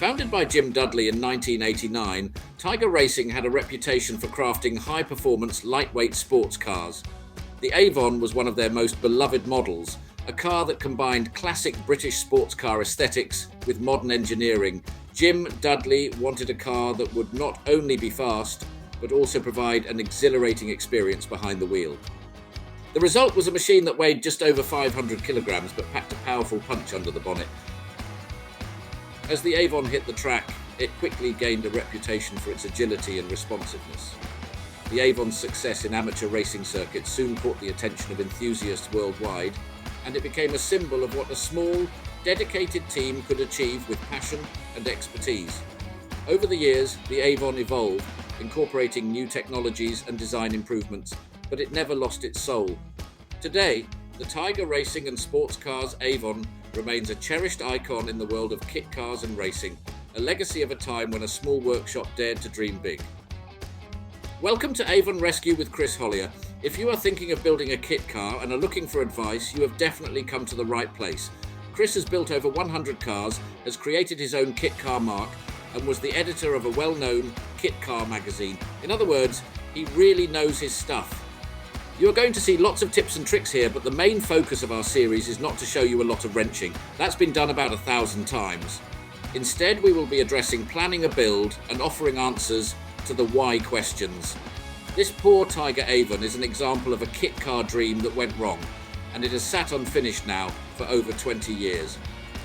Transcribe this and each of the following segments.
Founded by Jim Dudley in 1989, Tiger Racing had a reputation for crafting high-performance, lightweight sports cars. The Avon was one of their most beloved models, a car that combined classic British sports car aesthetics with modern engineering. Jim Dudley wanted a car that would not only be fast, but also provide an exhilarating experience behind the wheel. The result was a machine that weighed just over 500 kilograms, but packed a powerful punch under the bonnet. As the Avon hit the track, it quickly gained a reputation for its agility and responsiveness. The Avon's success in amateur racing circuits soon caught the attention of enthusiasts worldwide, and it became a symbol of what a small, dedicated team could achieve with passion and expertise. Over the years, the Avon evolved, incorporating new technologies and design improvements, but it never lost its soul. Today, the Tiger Racing and Sports Cars Avon remains a cherished icon in the world of kit cars and racing, a legacy of a time when a small workshop dared to dream big. Welcome to Avon Rescue with Chris Hollier. If you are thinking of building a kit car and are looking for advice, you have definitely come to the right place. Chris has built over 100 cars, has created his own kit car mark, and was the editor of a well-known kit car magazine. In other words, he really knows his stuff. You are going to see lots of tips and tricks here, but the main focus of our series is not to show you a lot of wrenching. That's been done about 1,000 times. Instead, we will be addressing planning a build and offering answers to the why questions. This poor Tiger Avon is an example of a kit car dream that went wrong, and it has sat unfinished now for over 20 years.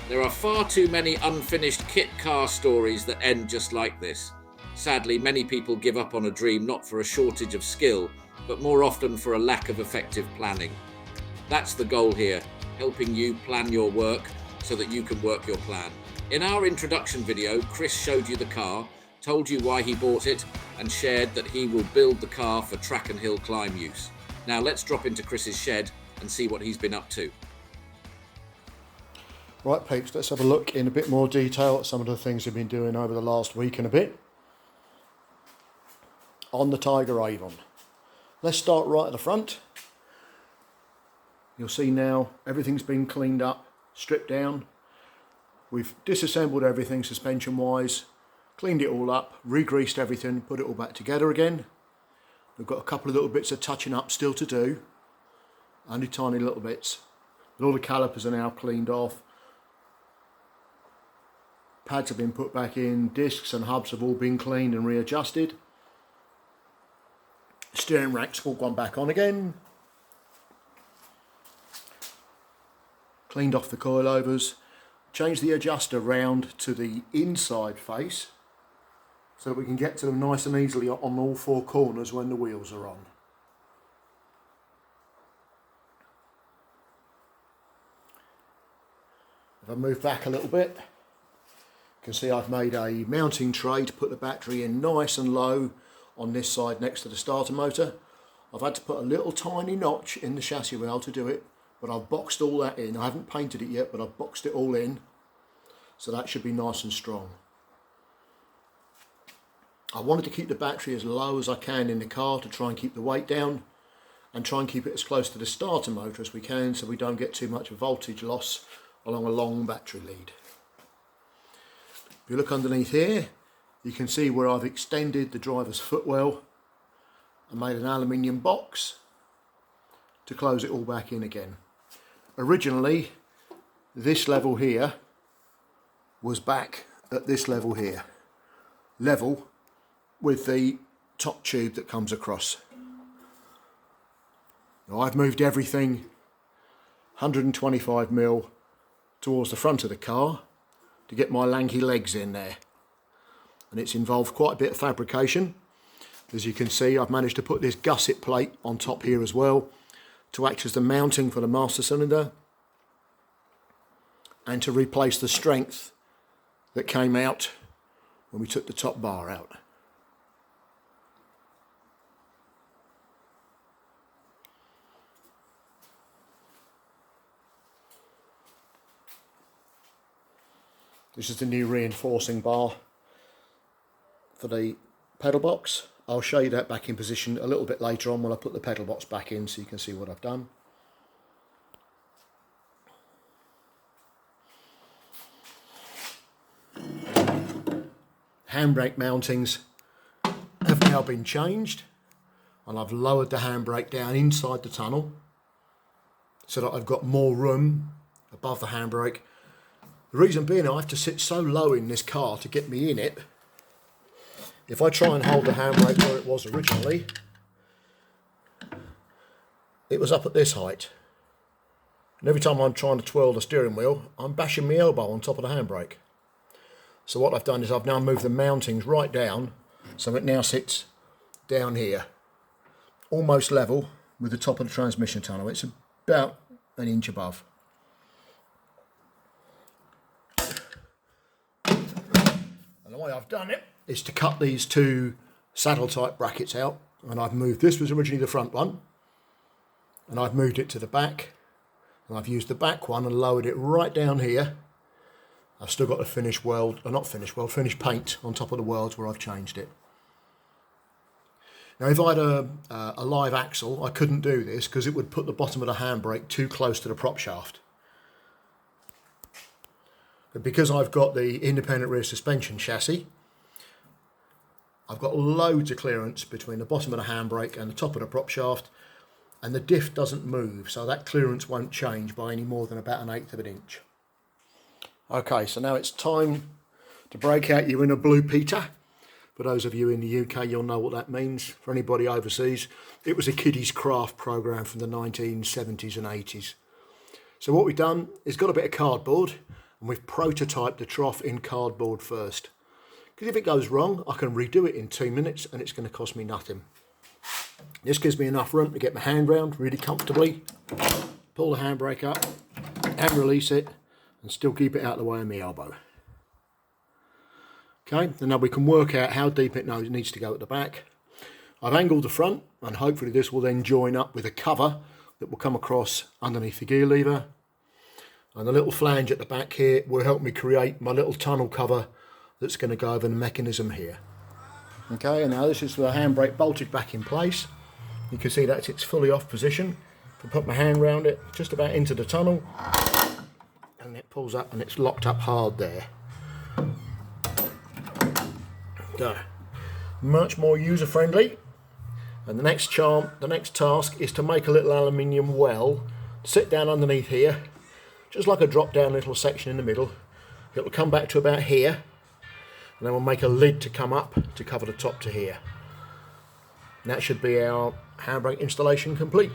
There are far too many unfinished kit car stories that end just like this. Sadly, many people give up on a dream not for a shortage of skill, but more often for a lack of effective planning. That's the goal here, helping you plan your work so that you can work your plan. In our introduction video, Chris showed you the car, told you why he bought it, and shared that he will build the car for track and hill climb use. Now let's drop into Chris's shed and see what he's been up to. Right peeps, let's have a look in a bit more detail at some of the things we've been doing over the last week and a bit on the Tiger Avon. Let's start right at the front. You'll see now everything's been cleaned up, stripped down. We've disassembled everything suspension wise, cleaned it all up, re-greased everything, put it all back together again. We've got a couple of little bits of touching up still to do, only tiny little bits, but all the calipers are now cleaned off. Pads have been put back in, discs and hubs have all been cleaned and readjusted. Steering rack's all gone back on again. Cleaned off the coilovers. Changed the adjuster round to the inside face so that we can get to them nice and easily on all four corners when the wheels are on. If I move back a little bit, you can see I've made a mounting tray to put the battery in nice and low on this side next to the starter motor. I've had to put a little tiny notch in the chassis rail to do it, but I've boxed all that in. I haven't painted it yet, but I've boxed it all in, so that should be nice and strong. I wanted to keep the battery as low as I can in the car to try and keep the weight down and try and keep it as close to the starter motor as we can so we don't get too much voltage loss along a long battery lead. If you look underneath here, you can see where I've extended the driver's footwell and made an aluminium box to close it all back in again. Originally, this level here was back at this level here, level with the top tube that comes across. Now I've moved everything 125mm towards the front of the car to get my lanky legs in there. And it's involved quite a bit of fabrication. As you can see, I've managed to put this gusset plate on top here as well to act as the mounting for the master cylinder and to replace the strength that came out when we took the top bar out. This is the new reinforcing bar for the pedal box. I'll show you that back in position a little bit later on when I put the pedal box back in so you can see what I've done. handbrake mountings have now been changed, and I've lowered the handbrake down inside the tunnel so that I've got more room above the handbrake. The reason being, I have to sit so low in this car to get me in it. If I try and hold the handbrake where it was originally, it was up at this height. And every time I'm trying to twirl the steering wheel, I'm bashing my elbow on top of the handbrake. So what I've done is I've now moved the mountings right down, so it now sits down here, almost level with the top of the transmission tunnel. It's about an inch above. And the way I've done it is to cut these two saddle type brackets out, and I've moved, this was originally the front one, and I've moved it to the back, and I've used the back one and lowered it right down here. I've still got the finished paint on top of the welds where I've changed it. Now if I had a live axle, I couldn't do this because it would put the bottom of the handbrake too close to the prop shaft. But because I've got the independent rear suspension chassis, I've got loads of clearance between the bottom of the handbrake and the top of the prop shaft, and the diff doesn't move, so that clearance won't change by any more than about 1/8 of an inch. Okay, so now it's time to break out your inner Blue Peter. For those of you in the UK, you'll know what that means. For anybody overseas, it was a kiddies craft program from the 1970s and 80s. So what we've done is got a bit of cardboard, and we've prototyped the trough in cardboard first. Because if it goes wrong, I can redo it in 2 minutes and it's going to cost me nothing. This gives me enough room to get my hand round really comfortably, pull the handbrake up and release it, and still keep it out of the way of my elbow. Okay, and now we can work out how deep it needs to go at the back. I've angled the front, and hopefully this will then join up with a cover that will come across underneath the gear lever. And the little flange at the back here will help me create my little tunnel cover that's going to go over the mechanism here. Okay, and now this is the handbrake bolted back in place. You can see that it's fully off position. If I put my hand around it, just about into the tunnel, and it pulls up and it's locked up hard there. So, much more user friendly. And the next task is to make a little aluminium well, sit down underneath here, just like a drop down little section in the middle. It'll come back to about here, and then we'll make a lid to come up to cover the top to here. And that should be our handbrake installation complete.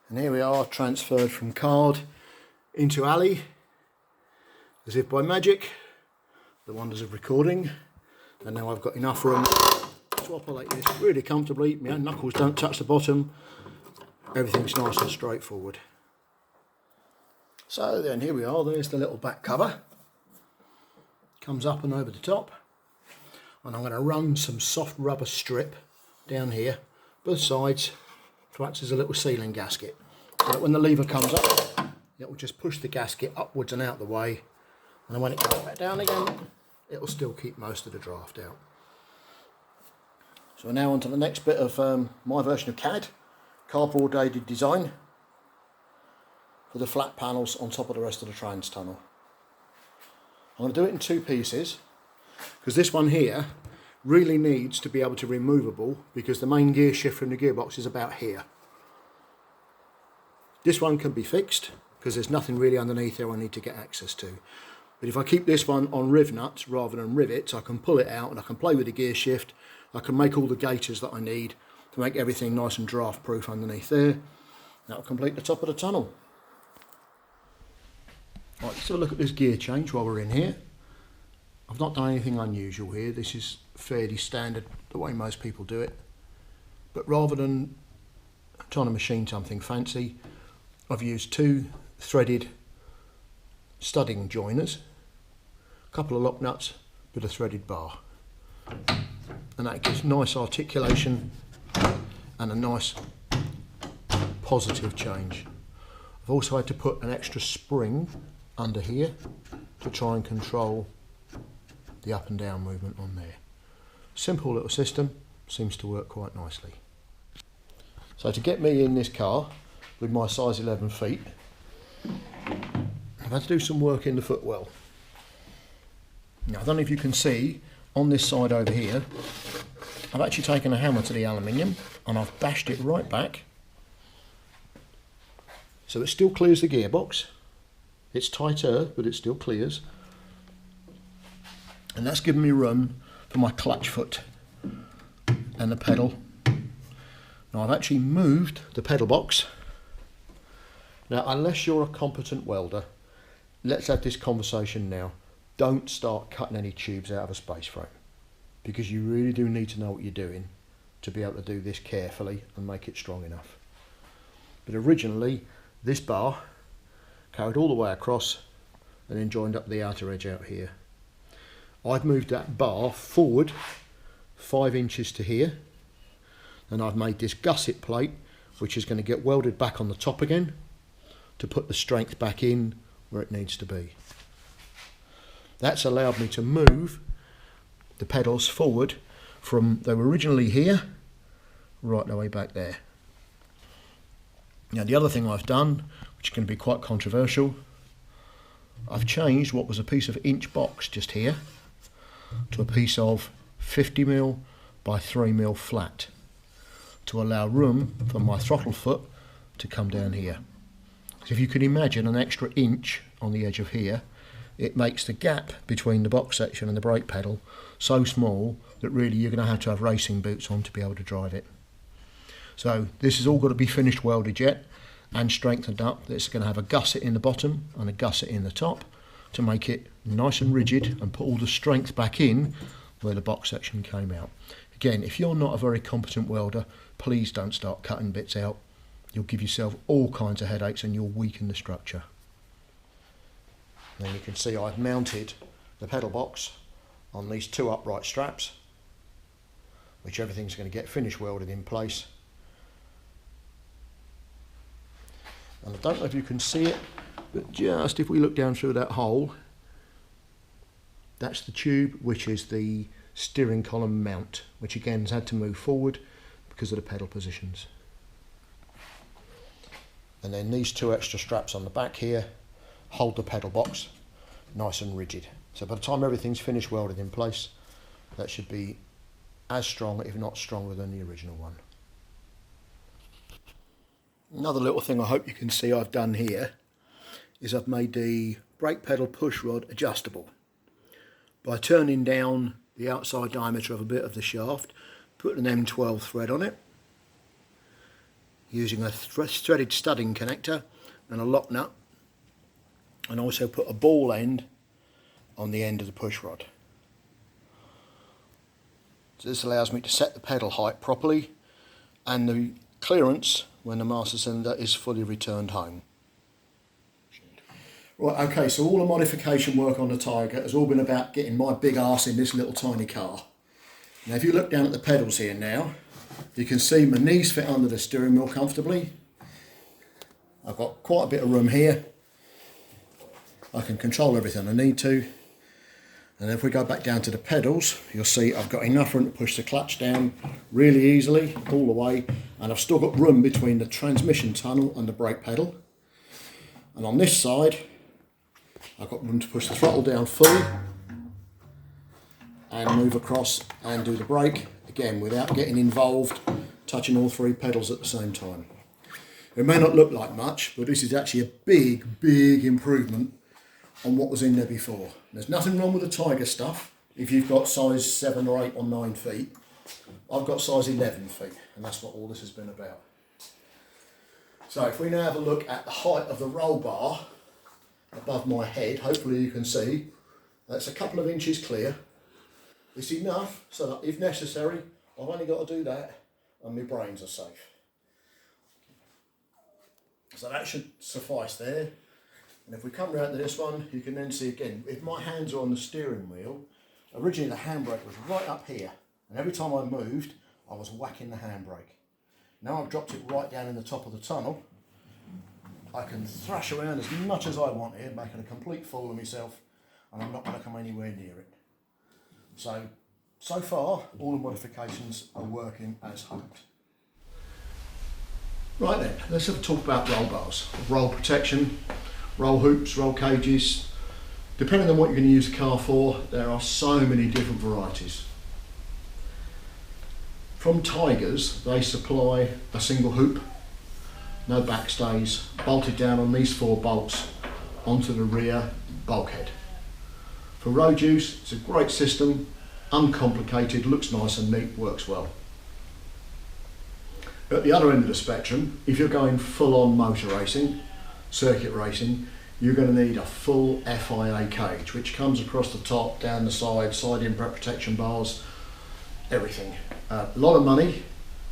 And here we are, transferred from card into alley, as if by magic, the wonders of recording. And now I've got enough room to operate this really comfortably. My knuckles don't touch the bottom. Everything's nice and straightforward. So then here we are, there's the little back cover. Comes up and over the top. And I'm going to run some soft rubber strip down here, both sides, to act as a little sealing gasket. So that when the lever comes up, it will just push the gasket upwards and out the way. And then when it comes back down again, it will still keep most of the draft out. So now on to the next bit of my version of CAD, cardboard aided design for the flat panels on top of the rest of the trans tunnel. I'm going to do it in 2 pieces because this one here really needs to be able to be removable because the main gear shift from the gearbox is about here. This one can be fixed because there's nothing really underneath there I need to get access to. But if I keep this one on riv nuts rather than rivets, I can pull it out and I can play with the gear shift. I can make all the gaiters that I need to make everything nice and draft proof underneath there. That'll complete the top of the tunnel. Right, let's have a look at this gear change while we're in here. I've not done anything unusual here. This is fairly standard, the way most people do it. But rather than trying to machine something fancy, I've used 2 threaded studding joiners, a couple of lock nuts with a threaded bar, and that gives nice articulation and a nice positive change. I've also had to put an extra spring under here to try and control the up and down movement on there. Simple little system, seems to work quite nicely. So to get me in this car with my size 11 feet, I've had to do some work in the footwell. Now I don't know if you can see, on this side over here, I've actually taken a hammer to the aluminium and I've bashed it right back. So it still clears the gearbox. It's tighter, but it still clears. And that's given me room for my clutch foot and the pedal. Now I've actually moved the pedal box. Now unless you're a competent welder, let's have this conversation now. Don't start cutting any tubes out of a space frame, because you really do need to know what you're doing to be able to do this carefully and make it strong enough. But originally this bar carried all the way across and then joined up the outer edge out here. I've moved that bar forward 5 inches to here, and I've made this gusset plate which is going to get welded back on the top again to put the strength back in where it needs to be. That's allowed me to move the pedals forward from, they were originally here, right the way back there. Now the other thing I've done, which can be quite controversial, I've changed what was a piece of inch box just here to a piece of 50mm by 3mm flat to allow room for my throttle foot to come down here. So if you can imagine an extra inch on the edge of here, it makes the gap between the box section and the brake pedal so small that really you're going to have racing boots on to be able to drive it. So this has all got to be finished welded yet and strengthened up. It's going to have a gusset in the bottom and a gusset in the top to make it nice and rigid and put all the strength back in where the box section came out. Again, if you're not a very competent welder, please don't start cutting bits out. You'll give yourself all kinds of headaches and you'll weaken the structure. Then you can see I've mounted the pedal box on these 2 upright straps, which everything's going to get finish welded in place. And I don't know if you can see it, but just if we look down through that hole, that's the tube, which is the steering column mount, which again has had to move forward because of the pedal positions. And then these 2 extra straps on the back here hold the pedal box nice and rigid. So by the time everything's finished welded in place, that should be as strong, if not stronger, than the original one. Another little thing I hope you can see I've done here is I've made the brake pedal push rod adjustable by turning down the outside diameter of a bit of the shaft, put an M12 thread on it, using a threaded studding connector and a lock nut, and also put a ball end on the end of the push rod. So this allows me to set the pedal height properly and the clearance when the master cylinder is fully returned home. Right, okay, so all the modification work on the Tiger has all been about getting my big arse in this little tiny car. Now if you look down at the pedals here now, you can see my knees fit under the steering wheel comfortably. I've got quite a bit of room here. I can control everything I need to. And if we go back down to the pedals, you'll see I've got enough room to push the clutch down really easily all the way, and I've still got room between the transmission tunnel and the brake pedal. And on this side, I've got room to push the throttle down fully and move across and do the brake, again without getting involved, touching all 3 pedals at the same time. It may not look like much, but this is actually a big improvement on what was in there before. There's nothing wrong with the Tiger stuff if you've got size 7 or 8 or 9 feet. I've got size 11 feet, and that's what all this has been about. So if we now have a look at the height of the roll bar above my head, hopefully you can see that's a couple of inches clear. It's enough so that if necessary, I've only got to do that and my brains are safe. So that should suffice there. And if we come round to this one, you can then see again, if my hands are on the steering wheel, originally the handbrake was right up here. And every time I moved, I was whacking the handbrake. Now I've dropped it right down in the top of the tunnel. I can thrash around as much as I want here, making a complete fool of myself, and I'm not going to come anywhere near it. So far, all the modifications are working as hoped. Right then, let's have a talk about roll bars, roll protection, roll hoops, roll cages, Depending on what you're going to use the car for, there are so many different varieties. From Tigers, they supply a single hoop, no backstays, bolted down on these 4 bolts onto the rear bulkhead. For road use, it's a great system, uncomplicated, looks nice and neat, works well. At the other end of the spectrum, if you're going full-on motor racing, circuit racing, you're going to need a full FIA cage, which comes across the top, down the side impact protection bars, everything. A lot of money,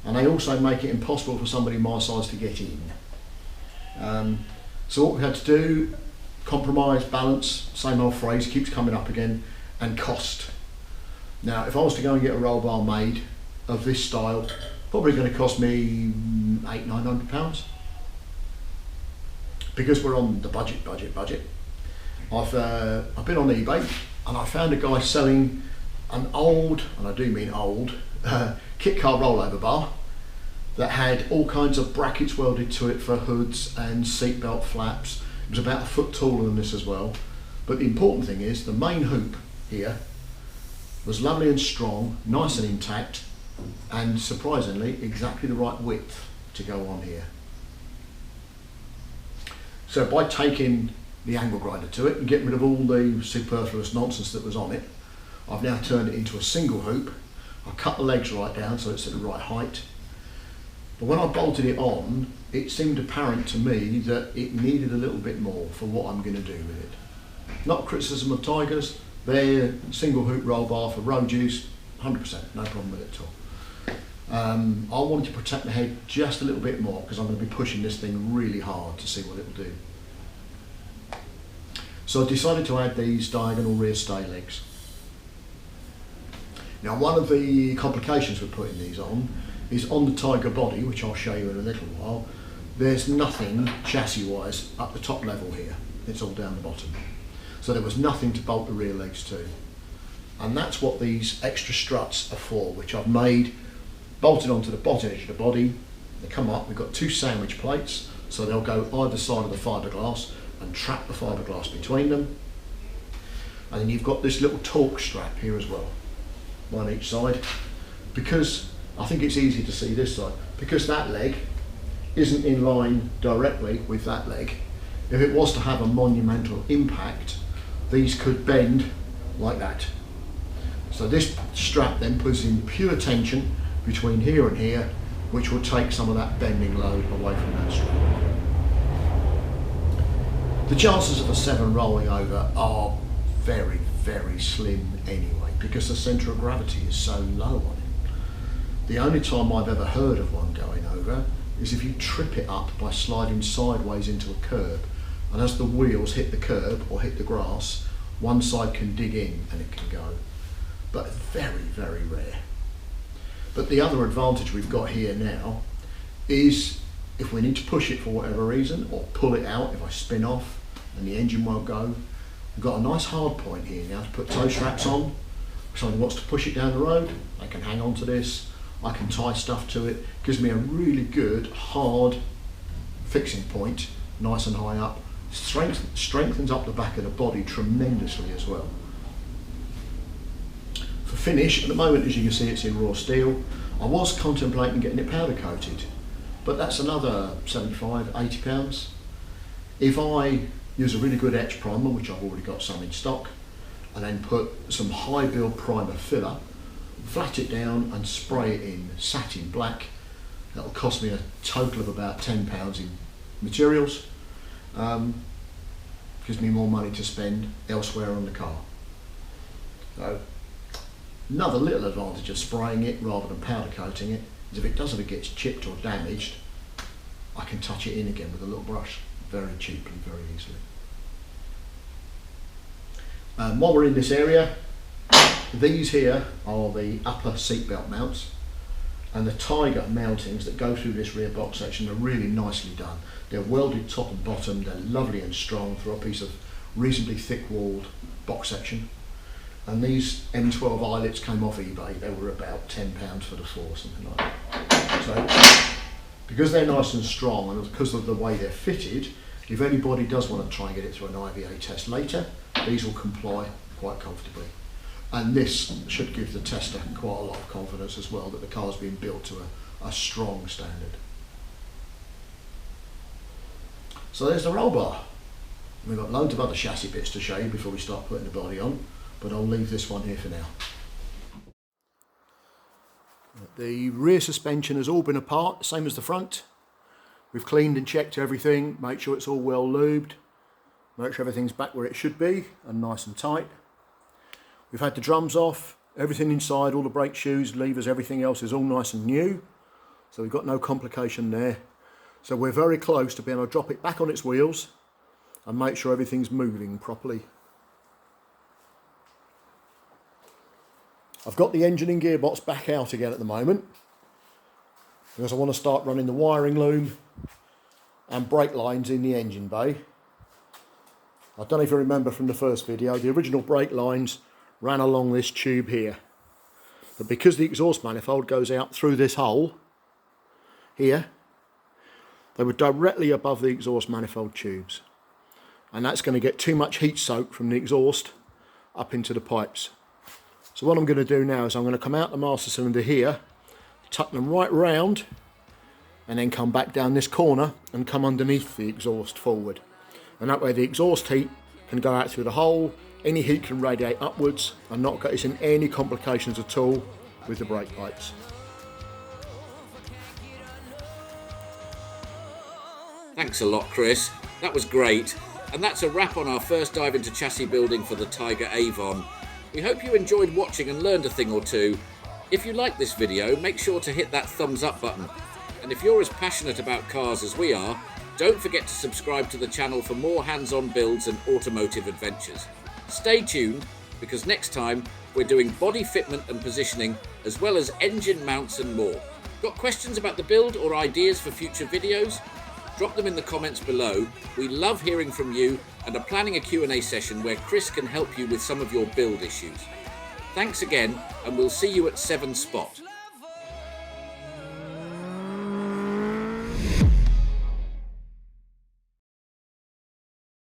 and they also make it impossible for somebody my size to get in. So what we had to do, compromise, balance, same old phrase, keeps coming up again, and cost. Now, if I was to go and get a roll bar made of this style, probably going to cost me £800–900. Because we're on the budget. I've been on eBay and I found a guy selling an old, and I do mean old, kit car rollover bar that had all kinds of brackets welded to it for hoods and seatbelt flaps. It was about a foot taller than this as well. But the important thing is the main hoop here was lovely and strong, nice and intact, and surprisingly exactly the right width to go on here. So by taking the angle grinder to it and getting rid of all the superfluous nonsense that was on it, I've now turned it into a single hoop. I cut the legs right down so it's at the right height. But when I bolted it on, it seemed apparent to me that it needed a little bit more for what I'm going to do with it. Not criticism of Tigers, they're single hoop roll bar for road use, 100%, no problem with it at all. I wanted to protect the head just a little bit more because I'm going to be pushing this thing really hard to see what it will do. So I decided to add these diagonal rear stay legs. Now, one of the complications with putting these on is on the Tiger body, which I'll show you in a little while, there's nothing chassis-wise up the top level here. It's all down the bottom. So there was nothing to bolt the rear legs to. And that's what these extra struts are for, which I've made, bolted onto the bottom edge of the body. They come up, we've got 2 sandwich plates, so they'll go either side of the fiberglass and trap the fiberglass between them. And then you've got this little torque strap here as well, one each side, because I think it's easy to see this side, because that leg isn't in line directly with that leg. If it was to have a monumental impact, these could bend like that. So this strap then puts in pure tension between here and here, which will take some of that bending load away from that strap. The chances of a 7 rolling over are very, very slim anyway, because the centre of gravity is so low on it. The only time I've ever heard of one going over is if you trip it up by sliding sideways into a curb, and as the wheels hit the curb or hit the grass, one side can dig in and it can go. But very, very rare. But the other advantage we've got here now is if we need to push it for whatever reason, or pull it out if I spin off and the engine won't go, we've got a nice hard point here now to put toe straps on. If someone wants to push it down the road, they can hang on to this. I can tie stuff to it. Gives me a really good hard fixing point, nice and high up. Strengthens up the back of the body tremendously as well. For finish, at the moment, as you can see, it's in raw steel. I was contemplating getting it powder coated, but that's another £75–80. If I use a really good etch primer, which I've already got some in stock, and then put some high build primer filler, flat it down and spray it in satin black, that'll cost me a total of about £10 in materials. Gives me more money to spend elsewhere on the car. So another little advantage of spraying it rather than powder coating it is if it does ever get chipped or damaged, I can touch it in again with a little brush very cheaply, very easily. While we're in this area, these here are the upper seatbelt mounts, and the Tiger mountings that go through this rear box section are really nicely done. They're welded top and bottom, they're lovely and strong through a piece of reasonably thick walled box section. And these M12 eyelets came off eBay. They were about £10 for the 4, something like that. So, because they're nice and strong and because of the way they're fitted, if anybody does want to try and get it through an IVA test later, these will comply quite comfortably. And this should give the tester quite a lot of confidence as well that the car's been built to a strong standard. So there's the roll bar. We've got loads of other chassis bits to show you before we start putting the body on, but I'll leave this one here for now. The rear suspension has all been apart, same as the front. We've cleaned and checked everything, make sure it's all well lubed, make sure everything's back where it should be and nice and tight. We've had the drums off, everything inside, all the brake shoes, levers, everything else is all nice and new. So we've got no complication there. So we're very close to being able to drop it back on its wheels and make sure everything's moving properly. I've got the engine and gearbox back out again at the moment because I want to start running the wiring loom and brake lines in the engine bay. I don't know if you remember from the first video, the original brake lines ran along this tube here. But because the exhaust manifold goes out through this hole here, they were directly above the exhaust manifold tubes. And that's going to get too much heat soak from the exhaust up into the pipes. So what I'm going to do now is I'm going to come out the master cylinder here, tuck them right round, and then come back down this corner and come underneath the exhaust forward. And that way the exhaust heat can go out through the hole, any heat can radiate upwards and not get us in any complications at all with the brake pipes. Thanks a lot, Chris. That was great. And that's a wrap on our first dive into chassis building for the Tiger Avon. We hope you enjoyed watching and learned a thing or two. If you liked this video, make sure to hit that thumbs up button. And if you're as passionate about cars as we are, don't forget to subscribe to the channel for more hands-on builds and automotive adventures. Stay tuned, because next time we're doing body fitment and positioning, as well as engine mounts and more. Got questions about the build or ideas for future videos? Drop them in the comments below. We love hearing from you and are planning a Q&A session where Chris can help you with some of your build issues. Thanks again, and we'll see you at 7 Spot.